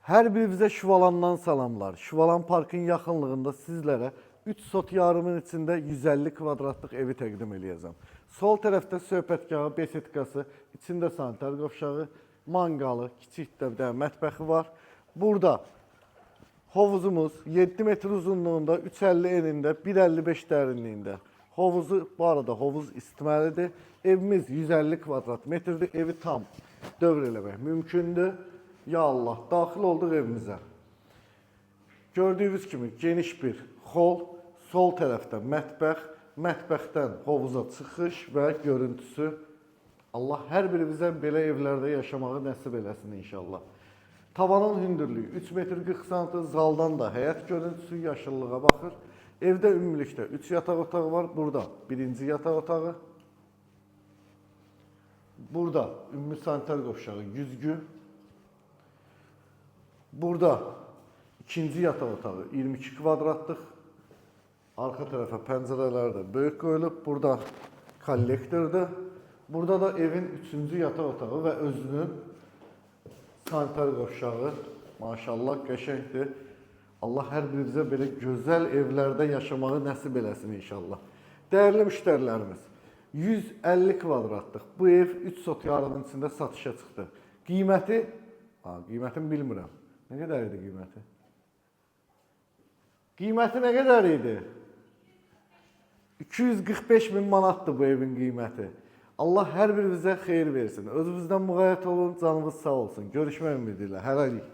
Hər birinizə Şüvalandan salamlar. Şüvalan Parkın yaxınlığında sizlərə 3 sot yarımın içində 150 kvadratlıq evi təqdim eləyəcəm. Sol tərəfdə söhbətgahı, besetkası, içində sanitar qovşağı, manqalı, kiçik də bir dənə mətbəxi var. Burada hovuzumuz 7 metr uzunluğunda, 3.50 enində, 1.55 dərinliyində. Hovuzu, bu arada hovuz isitməlidir. Evimiz 150 kvadrat metrdir. Evi tam dövr eləmək mümkündür. Ya Allah, daxil olduq evimizə. Gördüyünüz kimi geniş bir hol, sol tərəfdə mətbəx, mətbəxdən hovuza çıxış və görüntüsü. Allah hər birimizə belə evlərdə yaşamağı nəsib eləsin inşallah. Tavanın hündürlüyü 3 metr 40 sm, zaldan da həyət görüntüsü yaşıllığa baxır. Evdə ümumilikdə 3 yataq otağı var. Burada birinci yataq otağı. Burada ümumi sanitar qovşağı, güzgü. Burada ikinci yataq otağı 22 kvadratlıq. Arxa tərəfə pəncərələr də böyük qoyulub. Burada kollektordur. Burada da evin üçüncü yataq otağı və özünün sanitar qovşağı. Maşallah qəşəngdir. Allah hər birimizə belə gözəl evlərdə yaşamağı nəsib eləsin inşallah. Dəyərli müştərilərimiz, 150 kvadratlıq bu ev 3 sot yarımın içində satışa çıxdı. Qiymətini bilmirəm. Nə qədər idi qiyməti? Qiyməti nə qədər idi? 245 min manatdır bu evin qiyməti. Allah hər birimizə xeyir versin. Özünüzdən müğayət olun, canınız sağ olsun. Görüşmək ümidi ilə. Hələlik.